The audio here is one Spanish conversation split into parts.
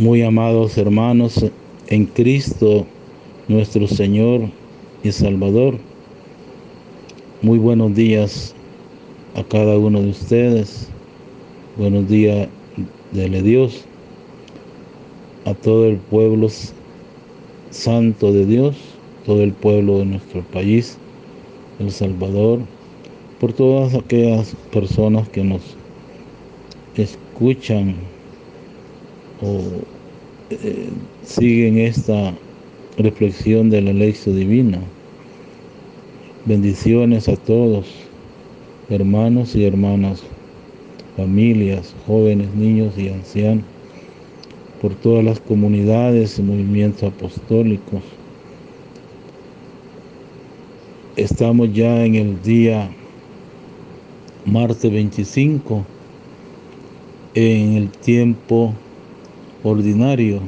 Muy amados hermanos en Cristo, nuestro Señor y Salvador, muy buenos días a cada uno de ustedes. Buenos días, dele Dios, a todo el pueblo santo de Dios, todo el pueblo de nuestro país, El Salvador, por todas aquellas personas que nos escuchan o siguen esta reflexión de la lección divina. Bendiciones a todos, hermanos y hermanas, familias, jóvenes, niños y ancianos, por todas las comunidades y movimientos apostólicos. Estamos ya en el día martes 25, en el tiempo ordinario.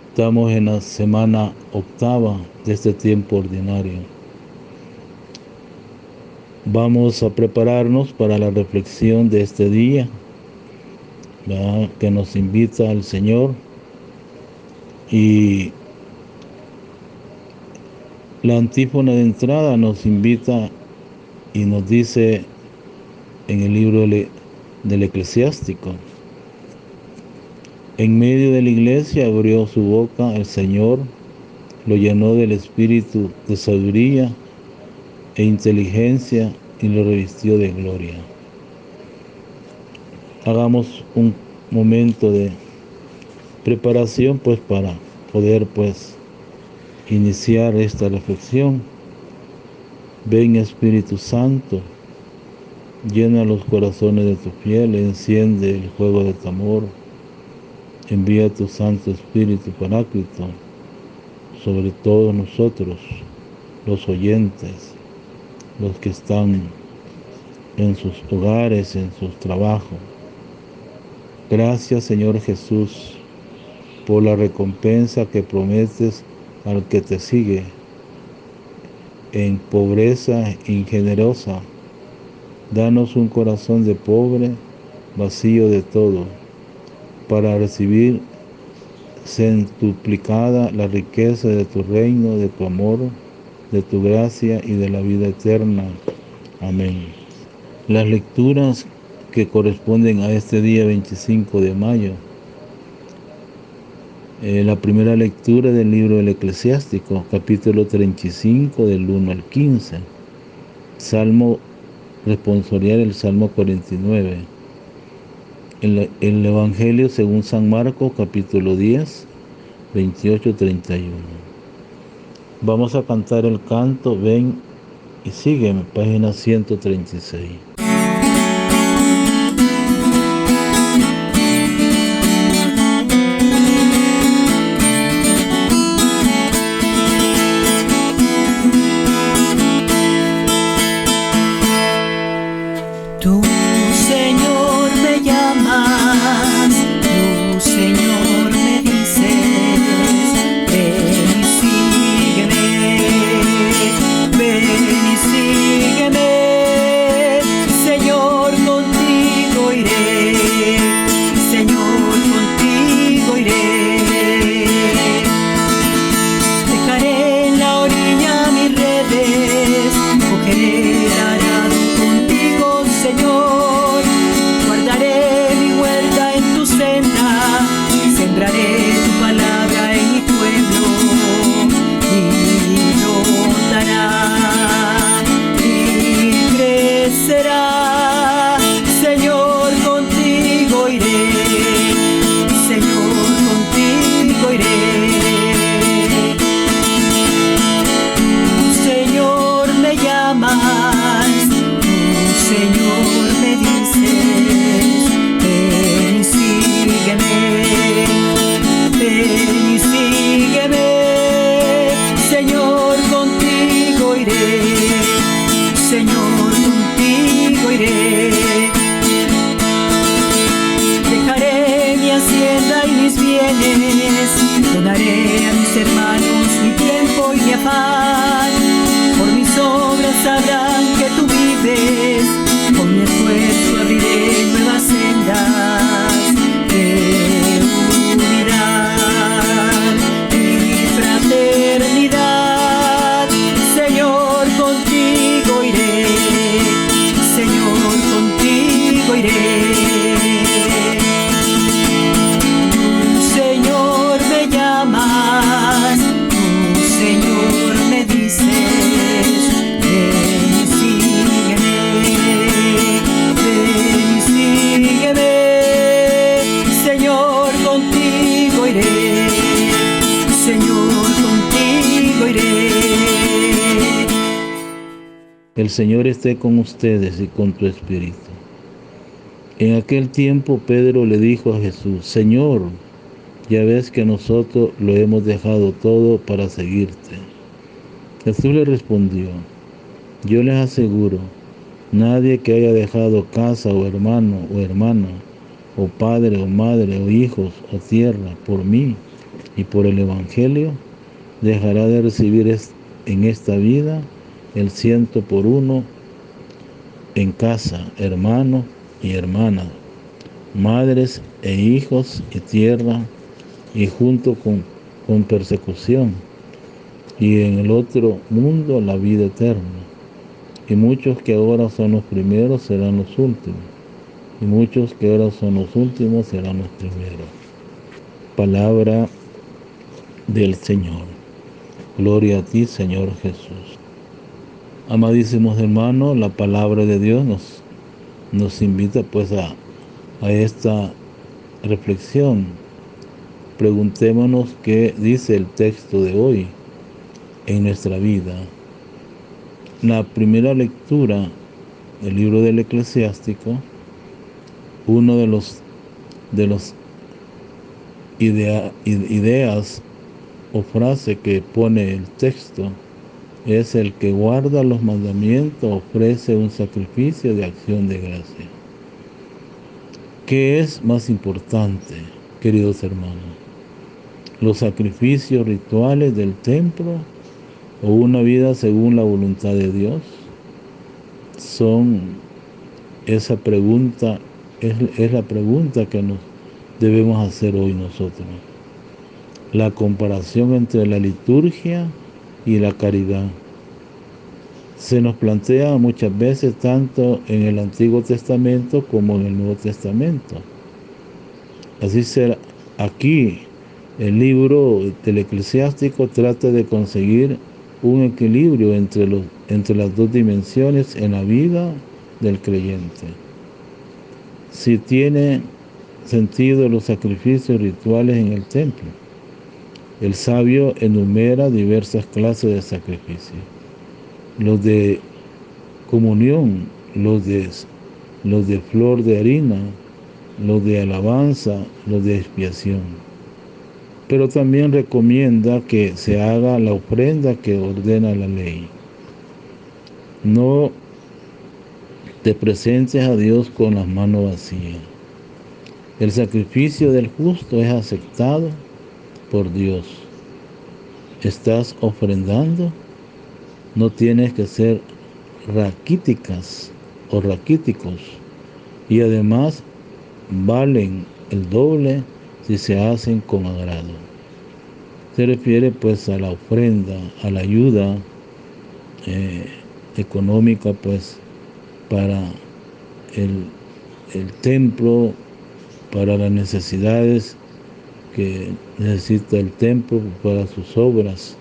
Estamos en la semana octava de este tiempo ordinario. Vamos a prepararnos para la reflexión de este día, ¿verdad?, que nos invita al Señor. Y la antífona de entrada nos invita y nos dice en el libro del Eclesiástico: en medio de la iglesia abrió su boca el Señor, lo llenó del espíritu de sabiduría e inteligencia y lo revistió de gloria. Hagamos un momento de preparación para poder iniciar esta reflexión. Ven, Espíritu Santo, llena los corazones de tu fiel, enciende el fuego de tu amor. Envía tu Santo Espíritu Paráclito sobre todos nosotros, los oyentes, los que están en sus hogares, en sus trabajos. Gracias, Señor Jesús, por la recompensa que prometes al que te sigue en pobreza ingenerosa. Danos un corazón de pobre, vacío de todo, para recibir centuplicada la riqueza de tu reino, de tu amor, de tu gracia y de la vida eterna. Amén. Las lecturas que corresponden a este día 25 de mayo. La primera lectura del libro del Eclesiástico, capítulo 35, del 1 al 15. Salmo responsorial, el Salmo 49. El Evangelio según San Marcos, capítulo 10, 28-31. Vamos a cantar el canto Ven y sígueme, página 136. Tú, Señor, me llamas, tú, Señor, me dices, ven y sígueme, Señor, contigo iré, Señor, contigo iré. Dejaré en la orilla mis redes, cogeré el arado contigo, Señor, guardaré mi huerta en tu senda, sembraré tu palabra en mi pueblo, y brotará y crecerá. Señor, contigo iré, Señor, contigo iré. Tú, Señor, me llamas, Señor, me dices, ven y sígueme, Señor, contigo iré, Señor, contigo iré. Dejaré mi hacienda y mis bienes, donaré a mis hermanos mi tiempo y mi afán, por mis obras sabrán que tú vives, con mi esfuerzo abriré nuevas sendas de unidad. iré, Señor, contigo iré. El Señor esté con ustedes y con tu espíritu. En aquel tiempo Pedro le dijo a Jesús: Señor, ya ves que nosotros lo hemos dejado todo para seguirte. Jesús le respondió: yo les aseguro, nadie que haya dejado casa o hermano o hermana, o padre o madre o hijos o tierra por mí y por el Evangelio, dejará de recibir en esta vida el 100 por 1 en casa, hermanos y hermanas, madres e hijos y tierra, y junto con persecución, y en el otro mundo la vida eterna. Y muchos que ahora son los primeros serán los últimos, y muchos que ahora son los últimos serán los primeros. Palabra del Señor. Gloria a ti, Señor Jesús. Amadísimos hermanos, la palabra de Dios nos invita pues a esta reflexión. Preguntémonos qué dice el texto de hoy en nuestra vida. La primera lectura del libro del Eclesiástico, uno de los ideas o frase que pone el texto es: el que guarda los mandamientos ofrece un sacrificio de acción de gracia. ¿Qué es más importante, queridos hermanos? ¿Los sacrificios rituales del templo o una vida según la voluntad de Dios? Esa pregunta es la pregunta que nos debemos hacer hoy nosotros. La comparación entre la liturgia y la caridad se nos plantea muchas veces tanto en el Antiguo Testamento como en el Nuevo Testamento. Así será aquí. El libro del Eclesiástico trata de conseguir un equilibrio entre las dos dimensiones en la vida del creyente. Si tiene sentido los sacrificios rituales en el templo, el sabio enumera diversas clases de sacrificios: los de comunión, los de flor de harina, los de alabanza, los de expiación. Pero también recomienda que se haga la ofrenda que ordena la ley. No te presentes a Dios con las manos vacías. El sacrificio del justo es aceptado por Dios. ¿Estás ofrendando? No tienes que ser raquíticas o raquíticos, y además valen el doble si se hacen con agrado. Se refiere pues a la ofrenda, a la ayuda económica pues para el templo, para las necesidades que necesita el templo para sus obras.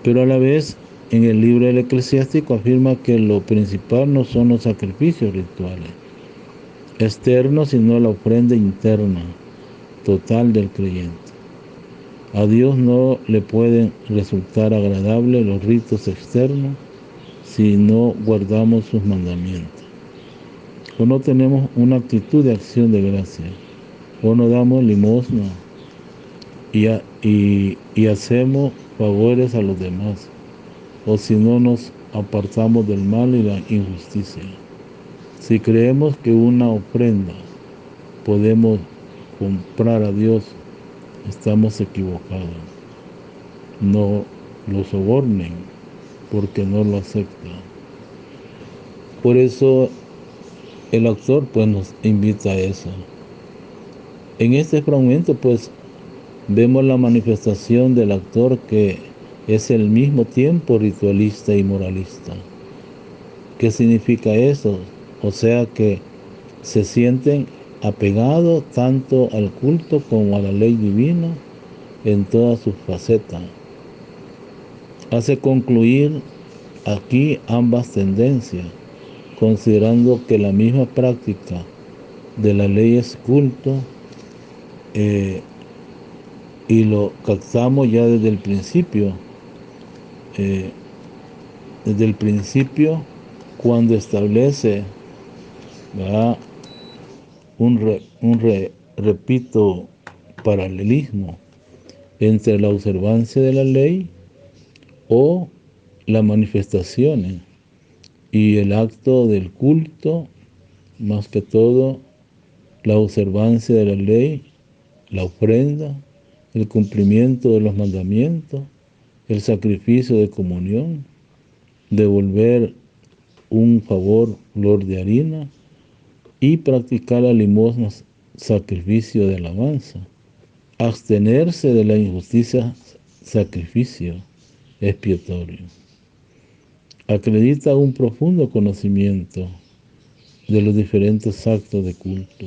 Pero a la vez, en el libro del Eclesiástico afirma que lo principal no son los sacrificios rituales externos, sino la ofrenda interna total del creyente. A Dios no le pueden resultar agradables los ritos externos si no guardamos sus mandamientos, o no tenemos una actitud de acción de gracia, o no damos limosna y hacemos favores a los demás, o si no nos apartamos del mal y la injusticia. Si creemos que una ofrenda podemos comprar a Dios, estamos equivocados. No lo sobornen, porque no lo aceptan. Por eso el autor pues nos invita a eso. En este fragmento pues vemos la manifestación del autor, que es al mismo tiempo ritualista y moralista. ¿Qué significa eso? O sea que se sienten apegados tanto al culto como a la ley divina en todas sus facetas. Hace concluir aquí ambas tendencias, considerando que la misma práctica de la ley es culto, y lo captamos ya desde el principio. Desde el principio, cuando establece, ¿verdad?, repito, paralelismo entre la observancia de la ley o las manifestaciones y el acto del culto, más que todo la observancia de la ley, la ofrenda, el cumplimiento de los mandamientos, el sacrificio de comunión, devolver un favor, flor de harina, y practicar la limosna, sacrificio de alabanza. Abstenerse de la injusticia, sacrificio expiatorio. Acredita un profundo conocimiento de los diferentes actos de culto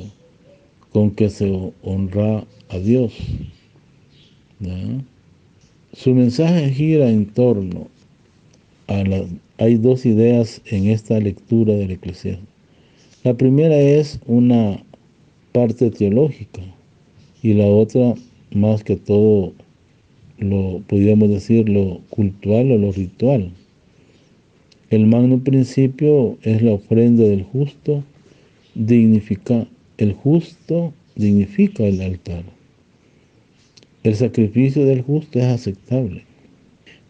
con que se honra a Dios, ¿no? Su mensaje gira en torno a hay dos ideas en esta lectura del Eclesiastés. La primera es una parte teológica y la otra, más que todo, podríamos decir, lo cultural o lo ritual. El magno principio es la ofrenda del justo, el justo dignifica el altar. El sacrificio del justo es aceptable.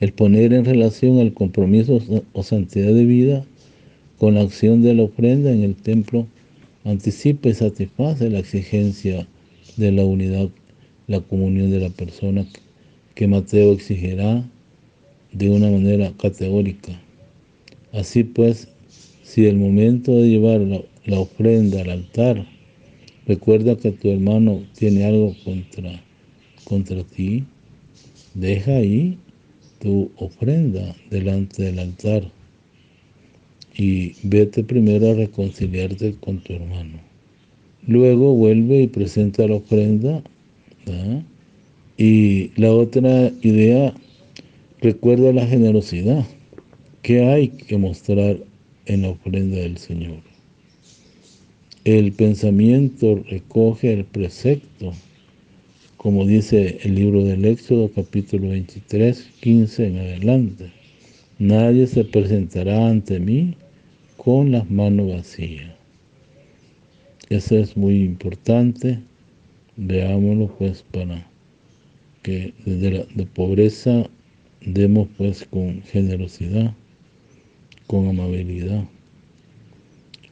El poner en relación el compromiso o santidad de vida con la acción de la ofrenda en el templo anticipa y satisface la exigencia de la unidad, la comunión de la persona que Mateo exigirá de una manera categórica. Así pues, si el momento de llevar la ofrenda al altar, recuerda que tu hermano tiene algo contra ti, deja ahí tu ofrenda delante del altar y vete primero a reconciliarte con tu hermano. Luego vuelve y presenta la ofrenda, ¿verdad? Y la otra idea, recuerda la generosidad que hay que mostrar en la ofrenda del Señor. El pensamiento recoge el precepto, como dice el libro del Éxodo, capítulo 23, 15 en adelante. Nadie se presentará ante mí con las manos vacías. Eso es muy importante. Veámoslo pues para que desde la pobreza demos pues con generosidad, con amabilidad.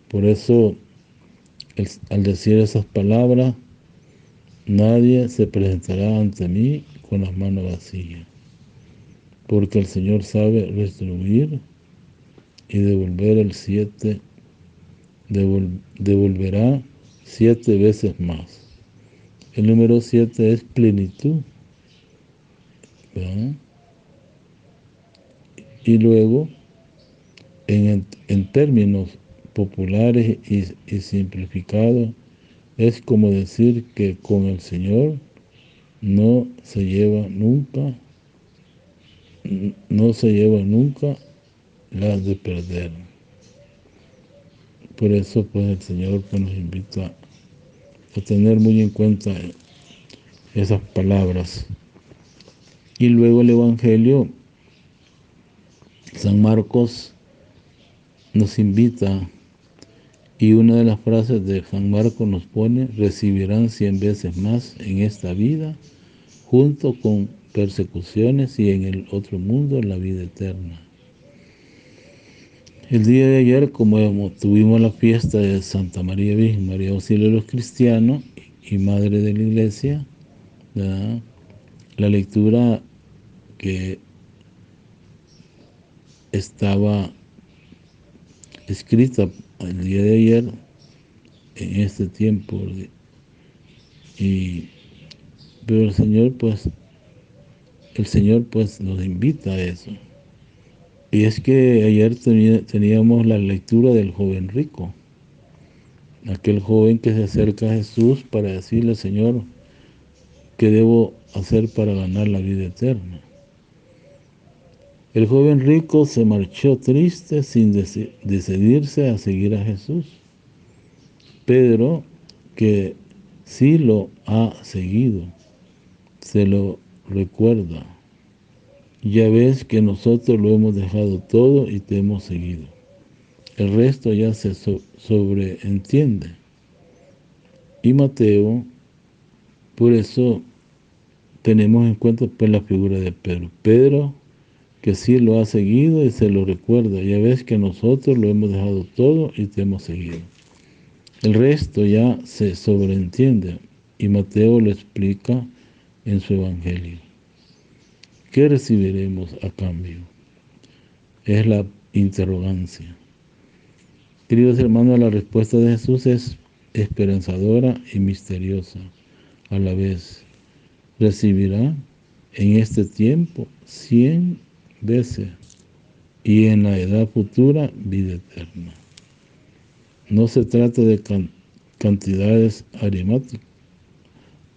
Por eso, al decir esas palabras, nadie se presentará ante mí con las manos vacías, porque el Señor sabe retribuir y devolverá 7 veces más. El número 7 es plenitud, ¿verdad? Y luego, en términos populares y simplificados, es como decir que con el Señor no se lleva nunca las de perder. Por eso pues el Señor pues, nos invita a tener muy en cuenta esas palabras. Y luego el Evangelio, San Marcos nos invita, y una de las frases de San Marcos nos pone: recibirán 100 veces más en esta vida, junto con persecuciones, y en el otro mundo la vida eterna. El día de ayer, como tuvimos la fiesta de Santa María Virgen, María Auxilio de los Cristianos y Madre de la Iglesia, ¿verdad?, la lectura que estaba escrita el día de ayer, en este tiempo, pero el Señor pues nos invita a eso. Y es que ayer teníamos la lectura del joven rico, aquel joven que se acerca a Jesús para decirle: Señor, ¿qué debo hacer para ganar la vida eterna? El joven rico se marchó triste sin decidirse a seguir a Jesús. Pedro, que sí lo ha seguido, se lo recuerda. Ya ves que nosotros lo hemos dejado todo y te hemos seguido. El resto ya se sobreentiende. Y Mateo, por eso tenemos en cuenta pues la figura de Pedro. Pedro, que sí lo ha seguido y se lo recuerda. Ya ves que nosotros lo hemos dejado todo y te hemos seguido. El resto ya se sobreentiende y Mateo lo explica en su evangelio. ¿Qué recibiremos a cambio? Es la interrogancia. Queridos hermanos, la respuesta de Jesús es esperanzadora y misteriosa a la vez. Recibirá en este tiempo 100 veces y en la edad futura vida eterna. No se trata de cantidades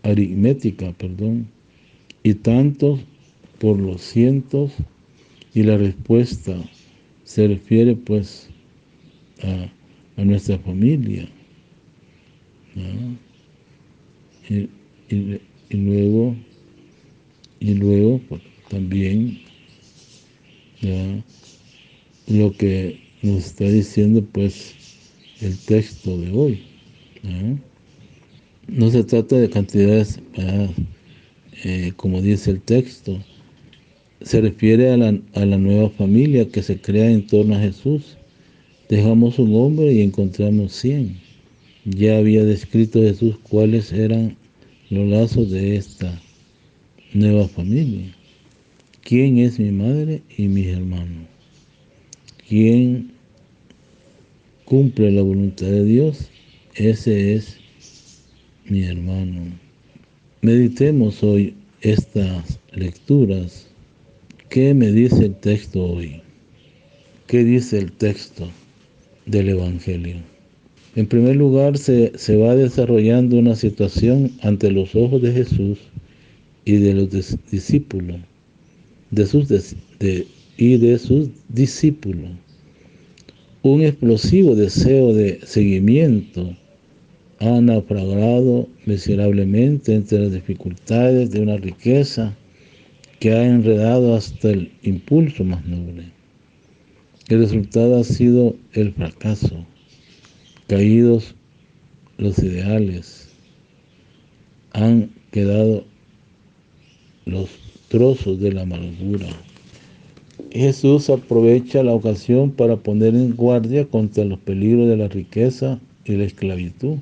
aritméticas, y tantos por los cientos, y la respuesta se refiere pues a nuestra familia, ¿no? Y luego pues, también, ¿no?, lo que nos está diciendo pues el texto de hoy, ¿no? No se trata de cantidades, como dice el texto, se refiere a la nueva familia que se crea en torno a Jesús. Dejamos un hombre y encontramos 100. Ya había descrito Jesús cuáles eran los lazos de esta nueva familia. ¿Quién es mi madre y mis hermanos? ¿Quién cumple la voluntad de Dios? Ese es mi hermano. Meditemos hoy estas lecturas. ¿Qué me dice el texto hoy? ¿Qué dice el texto del Evangelio? En primer lugar, se va desarrollando una situación ante los ojos de Jesús y de los discípulos, de sus discípulos. Un explosivo deseo de seguimiento ha naufragado miserablemente entre las dificultades de una riqueza que ha enredado hasta el impulso más noble. El resultado ha sido el fracaso. Caídos los ideales, han quedado los trozos de la amargura. Jesús aprovecha la ocasión para poner en guardia contra los peligros de la riqueza y la esclavitud.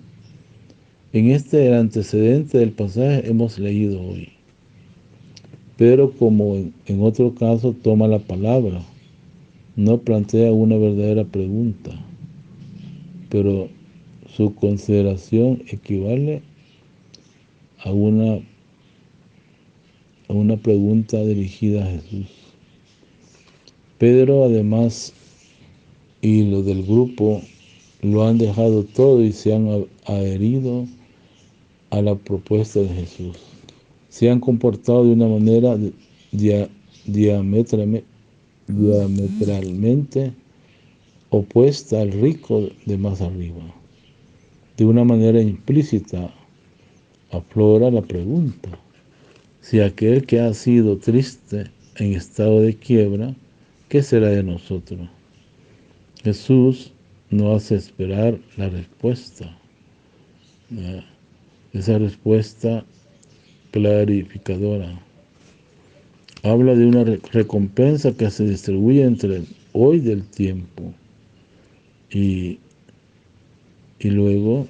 En el antecedente del pasaje hemos leído hoy. Pero como en otro caso toma la palabra, no plantea una verdadera pregunta, pero su consideración equivale a una pregunta dirigida a Jesús. Pedro, además, y los del grupo lo han dejado todo y se han adherido a la propuesta de Jesús. Se han comportado de una manera diametralmente opuesta al rico de más arriba. De una manera implícita aflora la pregunta: si aquel que ha sido triste en estado de quiebra, ¿qué será de nosotros? Jesús no hace esperar la respuesta. Esa respuesta clarificadora habla de una recompensa que se distribuye entre el hoy del tiempo y luego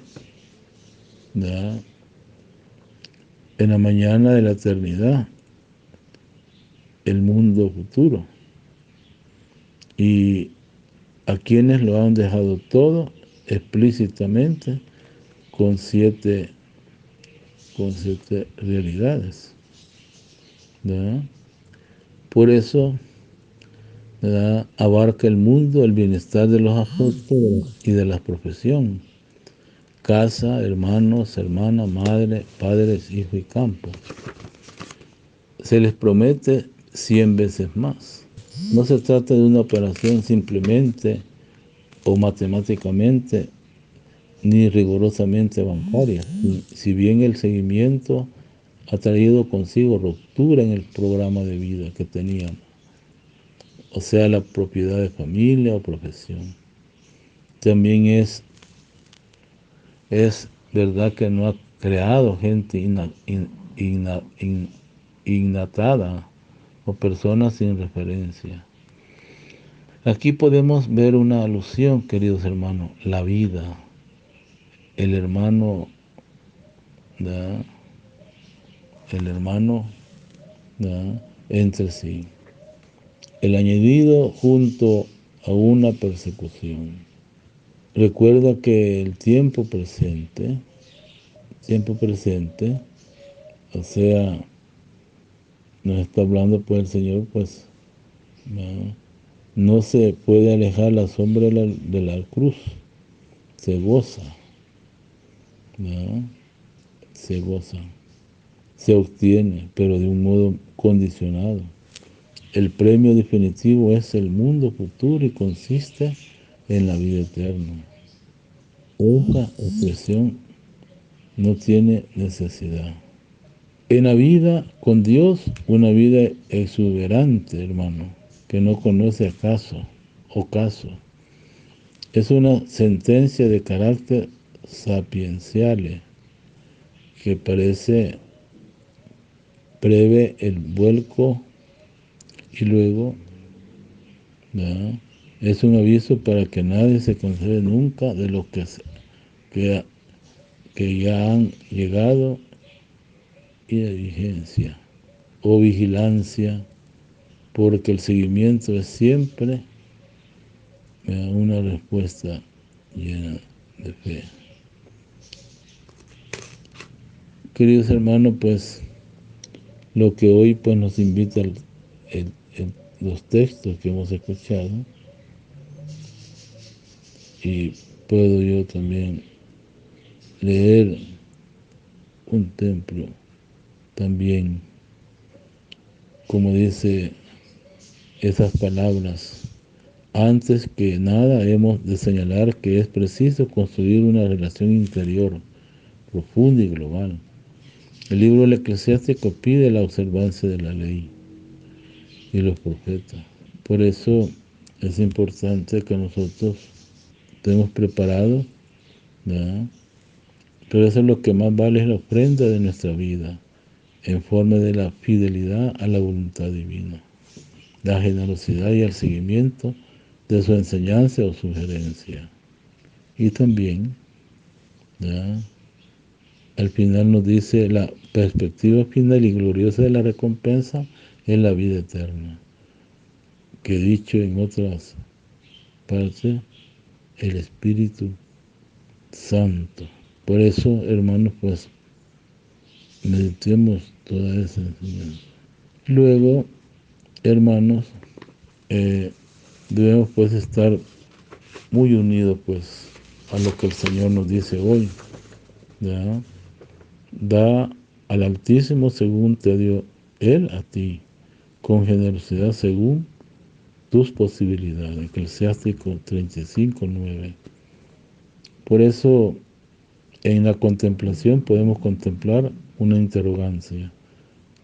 en la mañana de la eternidad, el mundo futuro. Y a quienes lo han dejado todo explícitamente con siete realidades. Por eso abarca el mundo el bienestar de los apóstoles y de la profesión: casa, hermanos, hermanas, madre, padres, hijos y campo. Se les promete 100 veces más. No se trata de una operación simplemente o matemáticamente ni rigurosamente bancaria. Si bien el seguimiento ha traído consigo ruptura en el programa de vida que teníamos, o sea, la propiedad de familia o profesión. También es verdad que no ha creado gente innatada o personas sin referencia. Aquí podemos ver una alusión, queridos hermanos, la vida, el hermano, ¿verdad? El hermano, ¿verdad? Entre sí. El añadido junto a una persecución. Recuerda que el tiempo presente, o sea, nos está hablando pues el Señor, pues, no se puede alejar la sombra de la cruz, se goza, ¿no? Se goza, se obtiene, pero de un modo condicionado. El premio definitivo es el mundo futuro y consiste en la vida eterna. Otra expresión no tiene necesidad. En la vida con Dios, una vida exuberante, hermano, que no conoce acaso o caso. Es una sentencia de carácter sapiencial que prevé el vuelco y luego, ¿verdad? Es un aviso para que nadie se cancele nunca de los que ya han llegado y de vigencia o vigilancia, porque el seguimiento es siempre una respuesta llena de fe. Queridos hermanos, pues lo que hoy pues nos invita los textos que hemos escuchado, y puedo yo también leer un templo también, como dice esas palabras. Antes que nada hemos de señalar que es preciso construir una relación interior profunda y global. El libro del Eclesiástico pide la observancia de la ley y los profetas. Por eso es importante que nosotros estemos preparados, ¿verdad? Pero eso es lo que más vale, es la ofrenda de nuestra vida, en forma de la fidelidad a la voluntad divina, la generosidad y el seguimiento de su enseñanza o sugerencia. Y también, ¿verdad?, al final nos dice la perspectiva final y gloriosa de la recompensa es la vida eterna, que dicho en otras partes, el Espíritu Santo. Por eso, hermanos, pues meditemos toda esa enseñanza. Luego, hermanos, debemos pues estar muy unidos pues a lo que el Señor nos dice hoy, ¿ya? Da al Altísimo según te dio Él a ti, con generosidad según tus posibilidades. Eclesiástico 35:9. Por eso, en la contemplación podemos contemplar una interrogancia.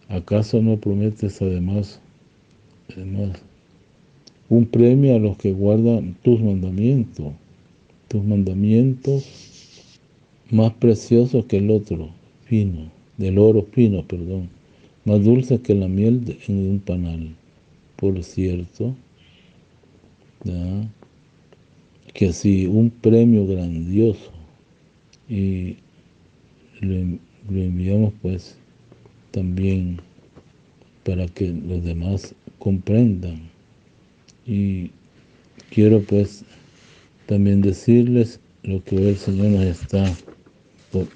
¿Acaso no prometes además un premio a los que guardan tus mandamientos más preciosos que el oro fino, más dulce que la miel en un panal? Por cierto, ¿ya?, que si un premio grandioso, y lo enviamos pues también para que los demás comprendan. Y quiero pues también decirles lo que hoy el Señor nos está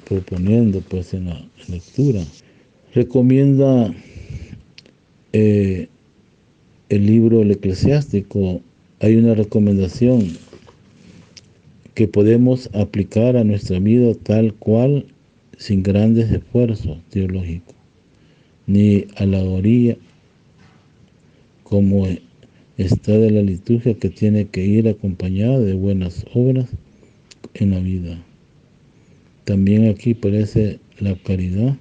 proponiendo pues en la lectura. Recomienda el libro El Eclesiástico. Hay una recomendación que podemos aplicar a nuestra vida tal cual, sin grandes esfuerzos teológicos, ni alegoría, como está de la liturgia, que tiene que ir acompañada de buenas obras en la vida. También aquí aparece la caridad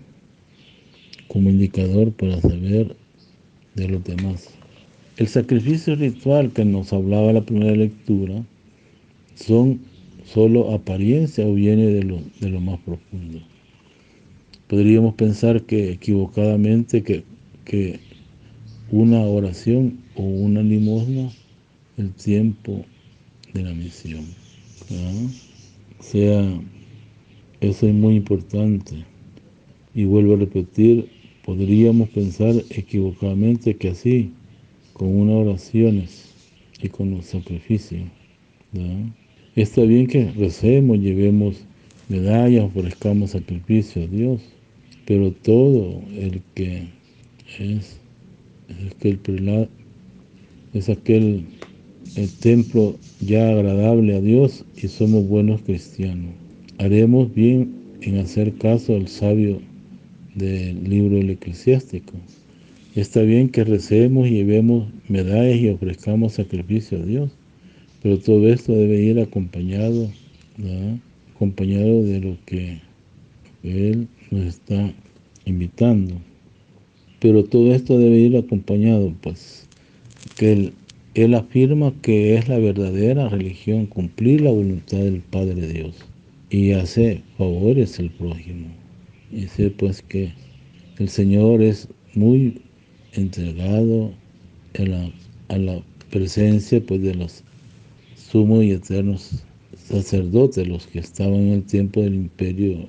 como indicador para saber de los demás. El sacrificio ritual que nos hablaba la primera lectura son solo apariencia o viene de lo más profundo. Podríamos pensar que equivocadamente que una oración o una limosna el tiempo de la misión. ¿Ah? O sea, eso es muy importante. Y vuelvo a repetir, podríamos pensar equivocadamente que así, con unas oraciones y con los sacrificios, ¿verdad? Está bien que recemos, llevemos medallas, ofrezcamos sacrificio a Dios, pero todo el que es aquel el templo ya agradable a Dios y somos buenos cristianos. Haremos bien en hacer caso al sabio del libro del Eclesiástico. Está bien que recemos y llevemos medallas y ofrezcamos sacrificio a Dios, pero todo esto debe ir acompañado, ¿verdad? Acompañado de lo que Él nos está invitando. Pero todo esto debe ir acompañado, pues, que Él afirma que es la verdadera religión, cumplir la voluntad del Padre Dios y hacer favores al prójimo. Y sé pues que el Señor es muy entregado a la presencia pues de los sumos y eternos sacerdotes, los que estaban en el tiempo del Imperio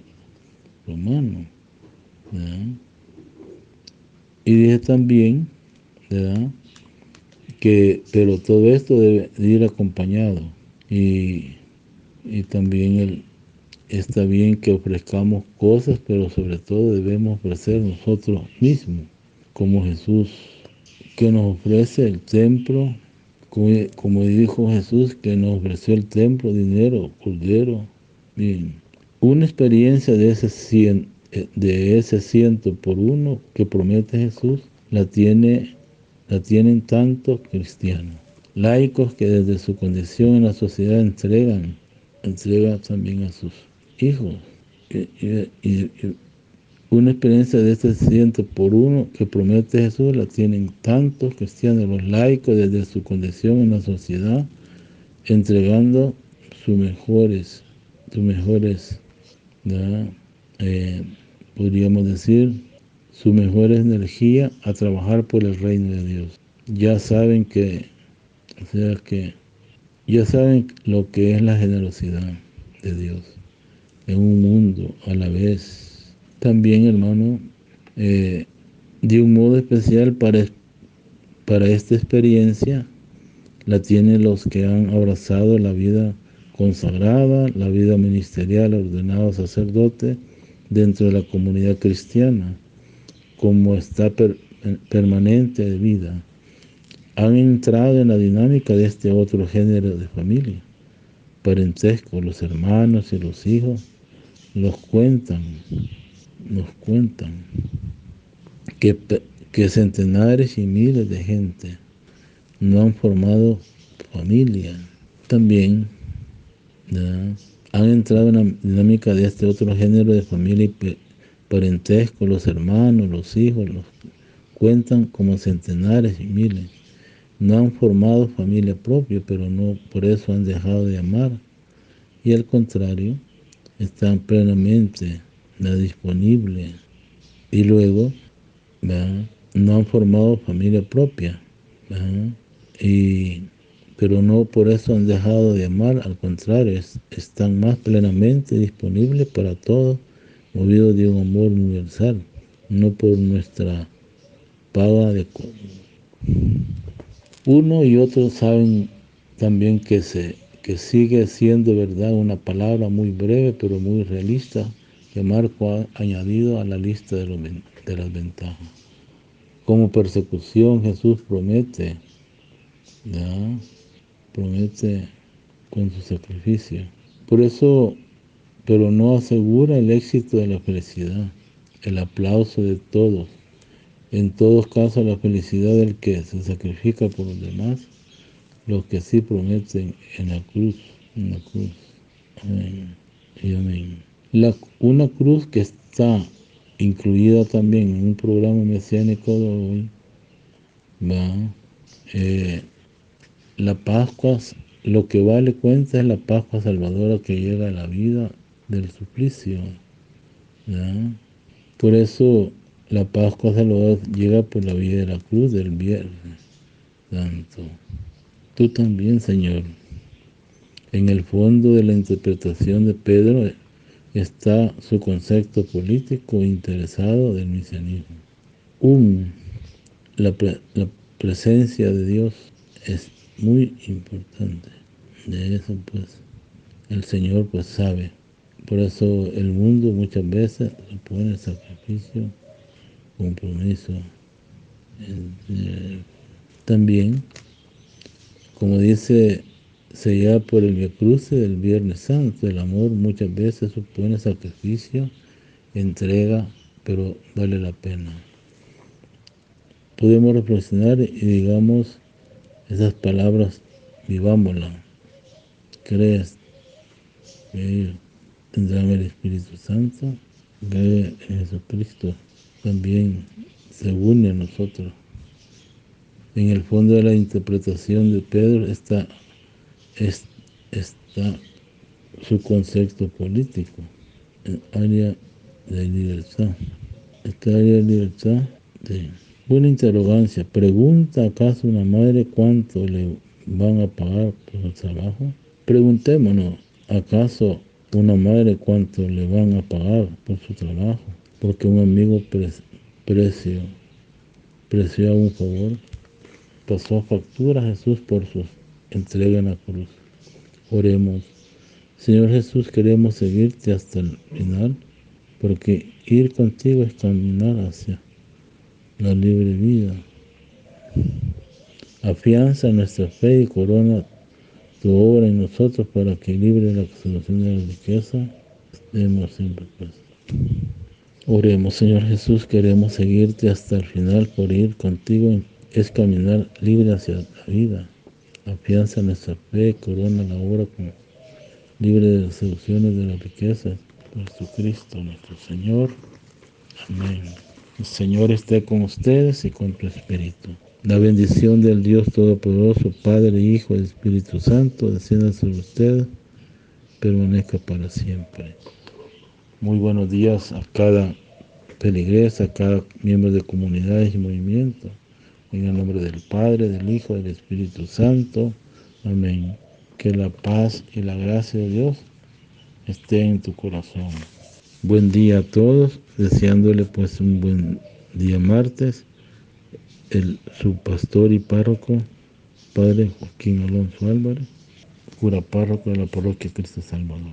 Romano, ¿verdad? Y dije también, ¿verdad?, pero todo esto debe ir acompañado y también está bien que ofrezcamos cosas, pero sobre todo debemos ofrecer nosotros mismos, como Jesús, que nos ofrece el templo, como dijo Jesús, que nos ofreció el templo, dinero, cordero. Bien, una experiencia de ese 100 por 1 que promete Jesús la tienen tantos cristianos, laicos que desde su condición en la sociedad entregan también a sus hijos. Y una experiencia de este 100 por 1 que promete Jesús la tienen tantos cristianos, los laicos desde su condición en la sociedad, entregando sus mejores, ¿verdad?, podríamos decir, su mejor energía a trabajar por el reino de Dios. Ya saben ya saben lo que es la generosidad de Dios en un mundo a la vez. También, hermano, de un modo especial para esta experiencia la tienen los que han abrazado la vida consagrada, la vida ministerial, ordenado sacerdote dentro de la comunidad cristiana, como está permanente de vida. Han entrado en la dinámica de este otro género de familia, parentesco, los hermanos y los hijos, nos cuentan que centenares y miles de gente no han formado familia. También, ¿verdad?, han entrado en la dinámica de este otro género de familia y parentesco, los hermanos, los hijos, los cuentan como centenares y miles. No han formado familia propia, pero no por eso han dejado de amar. Y al contrario, están plenamente disponibles. Y luego, ¿verdad?, no han formado familia propia, ¿verdad?, pero no por eso han dejado de amar, al contrario, están más plenamente disponibles para todos, movidos de un amor universal, no por nuestra paga de uno y otro. Saben también que sigue siendo verdad una palabra muy breve pero muy realista que Marco ha añadido a la lista de las ventajas. Como persecución, Jesús promete, ¿ya?, promete con su sacrificio. Por eso, pero no asegura el éxito de la felicidad, el aplauso de todos. En todos casos, la felicidad del que se sacrifica por los demás, los que sí prometen en la cruz. Amén y amén. Una cruz que está incluida también en un programa mesiánico de hoy, la Pascua, lo que vale cuenta es la Pascua salvadora que llega a la vida del suplicio. ¿Ya? Por eso la Pascua salvadora llega por la vía de la cruz del Viernes Santo. Tú también, Señor. En el fondo de la interpretación de Pedro está su concepto político interesado del mesianismo. La presencia de Dios es muy importante. De eso, pues, el Señor, pues, sabe. Por eso el mundo muchas veces pone sacrificio, compromiso. También, como dice, se lleva por el Vía Crucis del Viernes Santo. El amor muchas veces supone sacrificio, entrega, pero vale la pena. Podemos reflexionar y digamos esas palabras, vivámoslas. ¿Crees que tendrán el Espíritu Santo? Que Jesucristo también se une a nosotros. En el fondo de la interpretación de Pedro está su concepto político, el área de libertad. Esta área de libertad de una interrogancia. ¿Pregunta acaso una madre cuánto le van a pagar por su trabajo? Preguntémonos, ¿acaso una madre cuánto le van a pagar por su trabajo? Porque un amigo preció a un favor, pasó factura a Jesús por su entrega en la cruz. Oremos. Señor Jesús, queremos seguirte hasta el final, porque ir contigo es caminar hacia la libre vida. Afianza nuestra fe y corona tu obra en nosotros para que libre la solución de la riqueza demos siempre pues. Oremos, Señor Jesús, queremos seguirte hasta el final, por ir contigo es caminar libre hacia la vida. Afianza nuestra fe, corona la obra como libre de las seducciones de la riqueza. Por Jesucristo nuestro Señor. Amén. El Señor esté con ustedes y con tu espíritu. La bendición del Dios Todopoderoso, Padre, Hijo y Espíritu Santo, descienda sobre ustedes, permanezca para siempre. Muy buenos días a cada feligrés, a cada miembro de comunidades y movimientos. En el nombre del Padre, del Hijo y del Espíritu Santo. Amén. Que la paz y la gracia de Dios estén en tu corazón. Buen día a todos, deseándole pues un buen día martes. Su pastor y párroco, Padre Joaquín Alonso Álvarez, cura párroco de la parroquia Cristo Salvador.